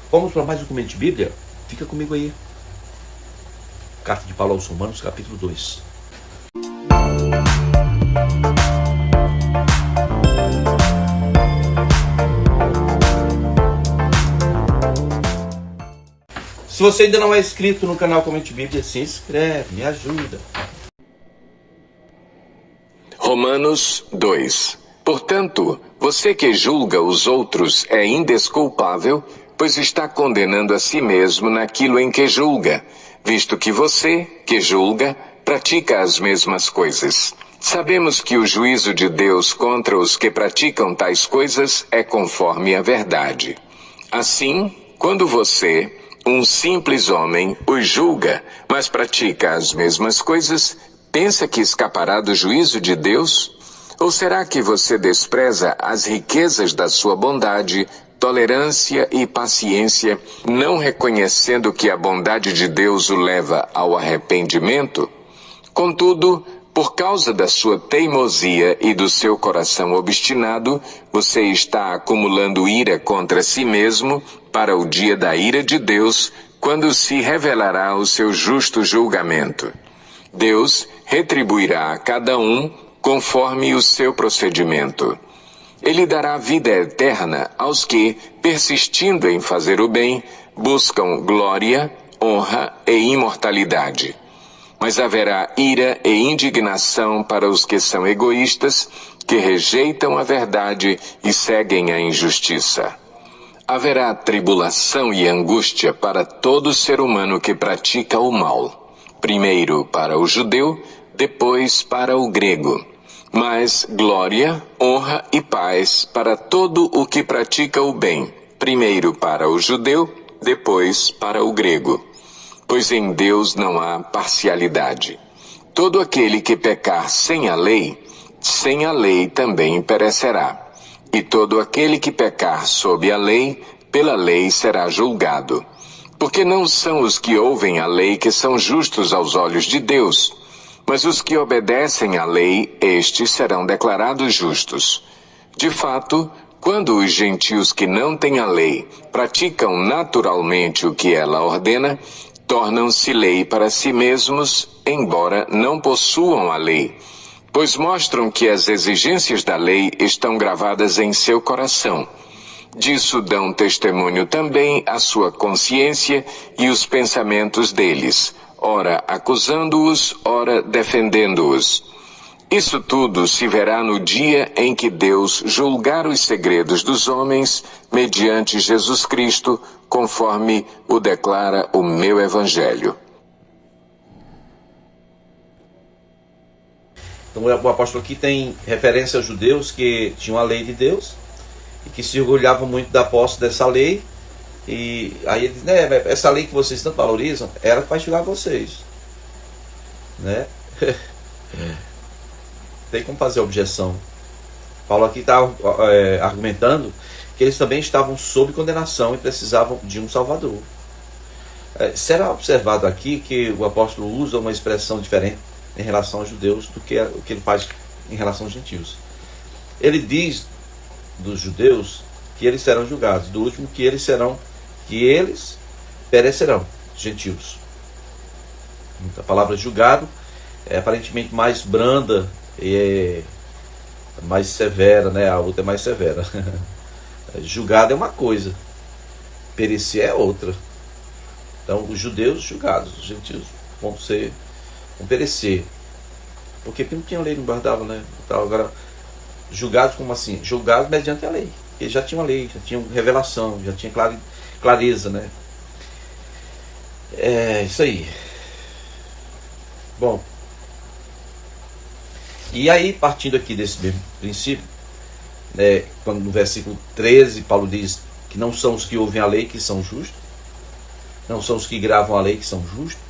Vamos para mais um documento de Bíblia? Fica comigo aí. Carta de Paulo aos Romanos, capítulo 2. Se você ainda não é inscrito no canal Comente Bíblia, se inscreve, me ajuda. Romanos 2. Portanto, você que julga os outros é indesculpável, pois está condenando a si mesmo naquilo em que julga, visto que você, que julga, pratica as mesmas coisas. Sabemos que o juízo de Deus contra os que praticam tais coisas é conforme a verdade. Assim, quando você, um simples homem, os julga, mas pratica as mesmas coisas, pensa que escapará do juízo de Deus? Ou será que você despreza as riquezas da sua bondade, tolerância e paciência, não reconhecendo que a bondade de Deus o leva ao arrependimento? Contudo, por causa da sua teimosia e do seu coração obstinado, você está acumulando ira contra si mesmo para o dia da ira de Deus, quando se revelará o seu justo julgamento. Deus retribuirá a cada um conforme o seu procedimento. Ele dará vida eterna aos que, persistindo em fazer o bem, buscam glória, honra e imortalidade. Mas haverá ira e indignação para os que são egoístas, que rejeitam a verdade e seguem a injustiça. Haverá tribulação e angústia para todo ser humano que pratica o mal. Primeiro para o judeu, depois para o grego. Mas glória, honra e paz para todo o que pratica o bem. Primeiro para o judeu, depois para o grego. Pois em Deus não há parcialidade. Todo aquele que pecar sem a lei também perecerá. E todo aquele que pecar sob a lei, pela lei será julgado. Porque não são os que ouvem a lei que são justos aos olhos de Deus, mas os que obedecem à lei, estes serão declarados justos. De fato, quando os gentios que não têm a lei praticam naturalmente o que ela ordena, tornam-se lei para si mesmos, embora não possuam a lei, pois mostram que as exigências da lei estão gravadas em seu coração. Disso dão testemunho também a sua consciência e os pensamentos deles, ora acusando-os, ora defendendo-os. Isso tudo se verá no dia em que Deus julgar os segredos dos homens mediante Jesus Cristo, conforme o declara o meu Evangelho. Então o apóstolo aqui tem referência aos judeus que tinham a lei de Deus e que se orgulhavam muito da posse dessa lei. E aí ele diz, né, essa lei que vocês tanto valorizam, ela vai julgar vocês, né? Tem como fazer objeção. Paulo aqui está argumentando que eles também estavam sob condenação e precisavam de um Salvador. Será observado aqui que o apóstolo usa uma expressão diferente em relação aos judeus do que o que ele faz em relação aos gentios. Ele diz dos judeus que eles serão julgados, do último que eles perecerão, gentios. A palavra julgado é aparentemente mais branda e mais severa, né? A outra é mais severa. Julgado é uma coisa, perecer é outra. Então os judeus julgados, os gentios vão perecer. Porque não tinha lei, não guardava, né? Então, agora, julgados como assim? Julgados mediante a lei. Eles já tinham a lei, já tinham revelação, já tinham clareza, né? É isso aí. Bom, e aí partindo aqui desse mesmo princípio, né, quando no versículo 13 Paulo diz que não são os que ouvem a lei que são justos, não são os que gravam a lei que são justos,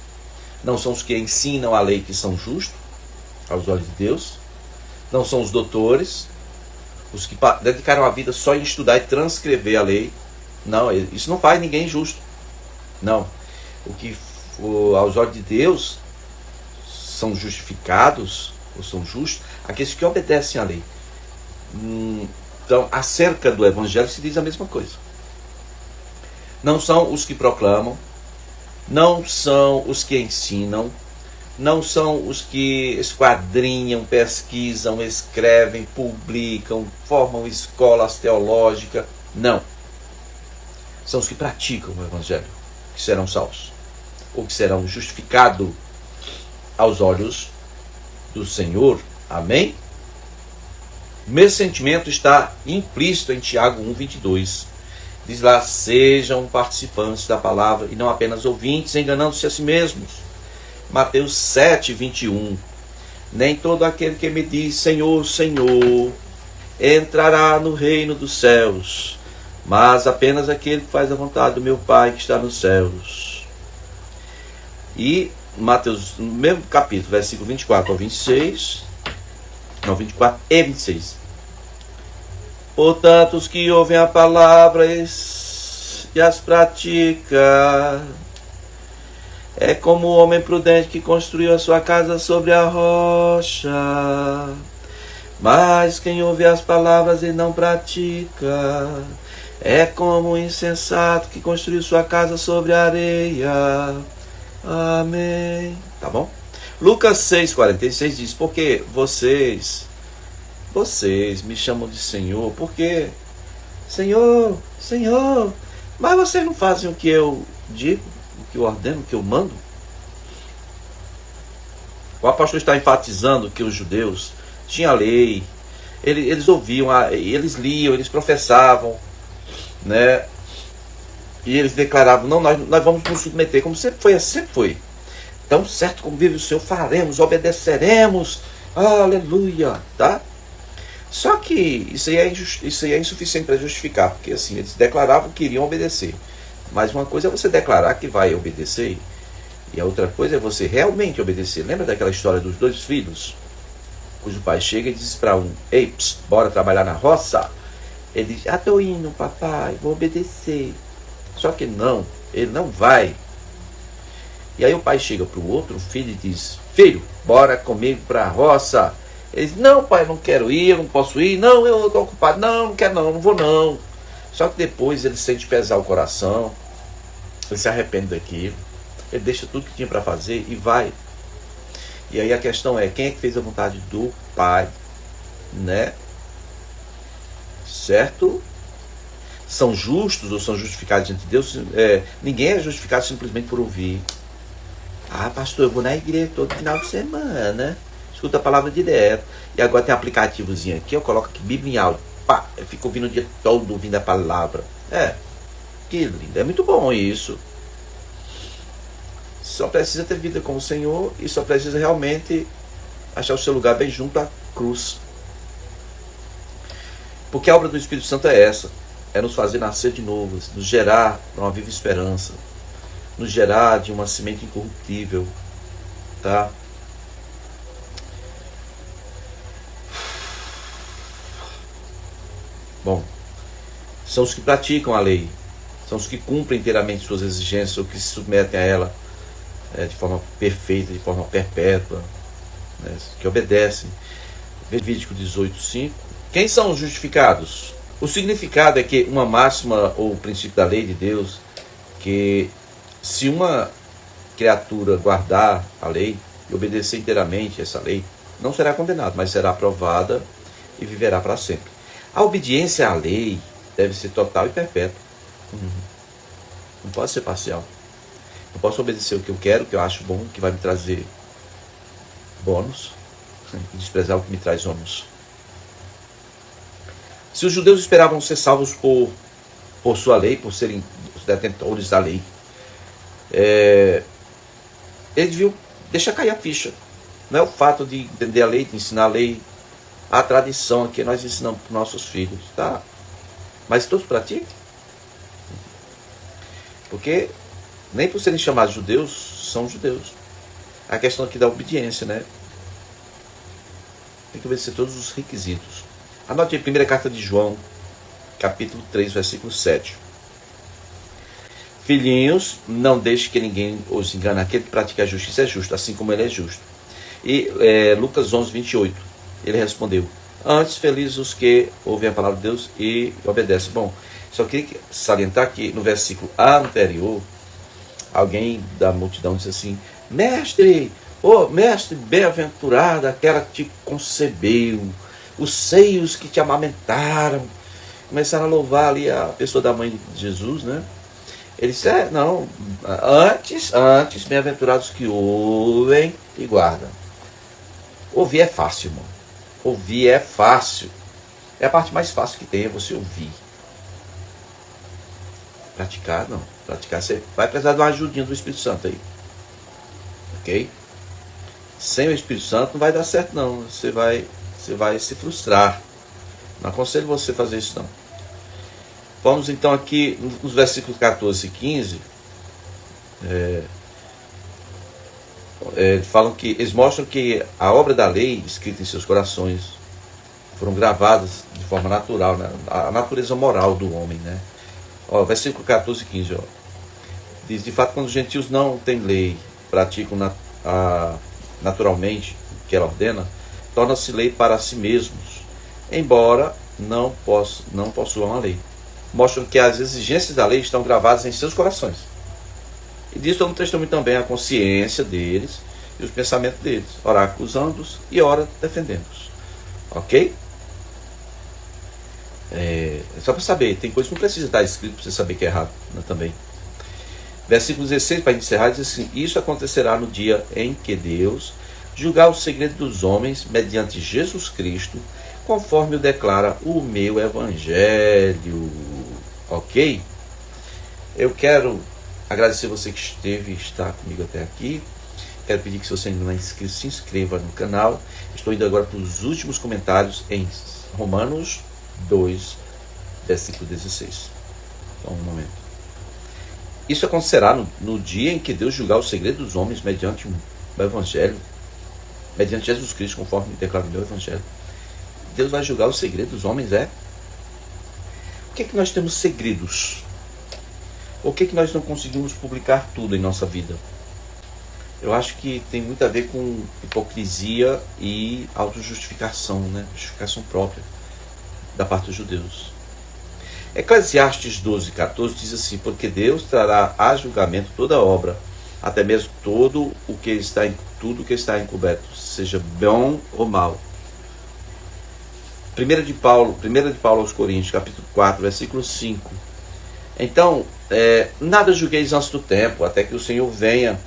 não são os que ensinam a lei que são justos aos olhos de Deus, não são os doutores, os que dedicaram a vida só em estudar e transcrever a lei. Não, isso não faz ninguém justo. Não. O que aos olhos de Deus são justificados, ou são justos, aqueles que obedecem à lei. Então, acerca do Evangelho se diz a mesma coisa. Não são os que proclamam, não são os que ensinam, não são os que esquadrinham, pesquisam, escrevem, publicam, formam escolas teológicas. Não. São os que praticam o Evangelho que serão salvos, ou que serão justificados aos olhos do Senhor. Amém? O mesmo sentimento está implícito em Tiago 1:22. Diz lá: sejam participantes da palavra e não apenas ouvintes, enganando-se a si mesmos. Mateus 7:21. Nem todo aquele que me diz Senhor, Senhor entrará no reino dos céus, mas apenas aquele que faz a vontade do meu Pai que está nos céus. E Mateus, no mesmo capítulo, versículo 24 ao 26, não, 24 e 26. Portanto, os que ouvem a palavra e as praticam, é como o homem prudente que construiu a sua casa sobre a rocha. Mas quem ouve as palavras e não pratica, é como o insensato que construiu sua casa sobre a areia. Amém. Tá bom? Lucas 6,46 diz: porque vocês me chamam de Senhor, porque Senhor, Senhor, mas vocês não fazem o que eu digo, o que eu ordeno, o que eu mando? O apóstolo está enfatizando que os judeus tinham a lei, eles ouviam, eles liam, eles professavam, né? E eles declaravam: não, nós vamos nos submeter, como sempre foi. Tão certo como vive o Senhor, faremos, obedeceremos, aleluia, tá? Só que isso aí é insuficiente para justificar, porque assim, eles declaravam que iriam obedecer. Mas uma coisa é você declarar que vai obedecer, e a outra coisa é você realmente obedecer. Lembra daquela história dos 2 filhos? Cujo pai chega e diz para um: ei, bora trabalhar na roça? Ele diz: estou indo, papai, vou obedecer. Só que não, ele não vai. E aí o pai chega para o outro filho e diz: filho, bora comigo para a roça. Ele diz: não, pai, não quero ir, eu não posso ir, não, eu estou ocupado, não quero não vou não. Só que depois ele sente pesar o coração, ele se arrepende daquilo, ele deixa tudo que tinha para fazer e vai. E aí a questão é: quem é que fez a vontade do pai, né? Certo? São justos ou são justificados diante de Deus? Ninguém é justificado simplesmente por ouvir. Pastor, eu vou na igreja todo final de semana, escuta a palavra direto, e agora tem um aplicativozinho aqui, eu coloco aqui Bíblia em áudio, eu fico ouvindo o dia todo, ouvindo a palavra. Que lindo, é muito bom isso. Só precisa ter vida com o Senhor e só precisa realmente achar o seu lugar bem junto à cruz. Porque a obra do Espírito Santo é essa: é nos fazer nascer de novo, nos gerar uma viva esperança, nos gerar de uma semente incorruptível, tá? Bom, são os que praticam a lei, são os que cumprem inteiramente suas exigências, ou que se submetem a ela de forma perfeita, de forma perpétua, né? Que obedecem. Levítico 18:5. Quem são os justificados? O significado é que uma máxima ou princípio da lei de Deus, que se uma criatura guardar a lei e obedecer inteiramente essa lei, não será condenado, mas será aprovada e viverá para sempre. A obediência à lei deve ser total e perpétua. Não pode ser parcial. Não posso obedecer o que eu quero, o que eu acho bom, que vai me trazer bônus, e desprezar o que me traz ônus. Se os judeus esperavam ser salvos por sua lei, por serem os detentores da lei, eles deviam deixar cair a ficha. Não é o fato de entender a lei, de ensinar a lei, a tradição que nós ensinamos para os nossos filhos, tá? Mas todos praticam. Porque nem por serem chamados judeus, são judeus. A questão aqui da obediência, né? Tem que obedecer todos os requisitos. Anote aí, primeira carta de João, capítulo 3, versículo 7. Filhinhos, não deixe que ninguém os engane. Aquele que pratica a justiça é justo, assim como ele é justo. E Lucas 11, 28. Ele respondeu: antes felizes os que ouvem a palavra de Deus e obedecem. Bom, Só queria salientar que no versículo anterior, alguém da multidão disse assim: mestre, mestre, bem-aventurada aquela que te concebeu, os seios que te amamentaram. Começaram a louvar ali a pessoa da mãe de Jesus, né? Ele disse: não, antes, bem-aventurados que ouvem e guardam. Ouvir é fácil, irmão. Ouvir é fácil. É a parte mais fácil que tem, é você ouvir. Praticar, não. Praticar, você vai precisar de uma ajudinha do Espírito Santo aí. Ok? Sem o Espírito Santo não vai dar certo, não. Você vai se frustrar. Não aconselho você a fazer isso, não. Vamos então aqui nos versículos 14 e 15. Eles mostram que a obra da lei, escrita em seus corações, foram gravadas de forma natural, né? A natureza moral do homem, né? Versículo 14 e 15. Diz: de fato, quando os gentios não têm lei, praticam naturalmente o que ela ordena, torna-se lei para si mesmos, embora não possuam a lei. Mostram que as exigências da lei estão gravadas em seus corações. E disso dão testemunho também a consciência deles e os pensamentos deles, ora acusando-os e ora defendendo-os. Ok? Só para saber, tem coisa que não precisa estar escrito para você saber que é errado, né, também. Versículo 16, para encerrar, diz assim: isso acontecerá no dia em que Deus julgar o segredo dos homens mediante Jesus Cristo, conforme o declara o meu Evangelho. Ok? Eu quero agradecer você que esteve e está comigo até aqui. Quero pedir que, se você ainda não é inscrito, se inscreva no canal. Estou indo agora para os últimos comentários em Romanos 2, versículo 16. Só um momento. Isso acontecerá no dia em que Deus julgar o segredo dos homens mediante o Evangelho, mediante Jesus Cristo, conforme declara o meu Evangelho. Deus vai julgar o segredo dos homens, Por que nós temos segredos? Por que nós não conseguimos publicar tudo em nossa vida? Eu acho que tem muito a ver com hipocrisia e autojustificação, né? Justificação própria da parte dos judeus. Eclesiastes 12:14 diz assim: porque Deus trará a julgamento toda obra, até mesmo tudo o que está encoberto, seja bom ou mal. 1 de Paulo aos Coríntios, capítulo 4, versículo 5. Então, nada julgueis antes do tempo, até que o Senhor venha,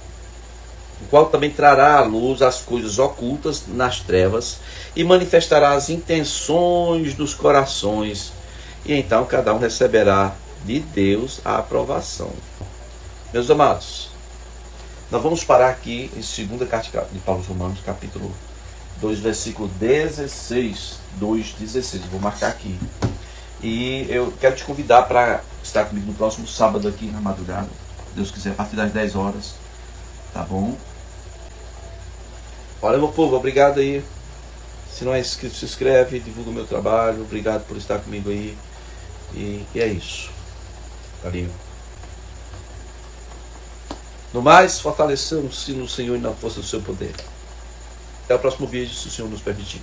o qual também trará à luz as coisas ocultas nas trevas e manifestará as intenções dos corações, e então cada um receberá de Deus a aprovação. Meus amados, nós vamos parar aqui em 2ª carta de Paulo aos Romanos, capítulo 2, versículo 16, 2:16. Vou marcar aqui. E eu quero te convidar para estar comigo no próximo sábado aqui na madrugada, se Deus quiser, a partir das 10 horas. Tá bom? Olha, meu povo, obrigado aí. Se não é inscrito, se inscreve, divulga o meu trabalho. Obrigado por estar comigo aí. E é isso. Valeu. No mais, fortalecemos-se no Senhor e na força do seu poder. Até o próximo vídeo, se o Senhor nos permitir.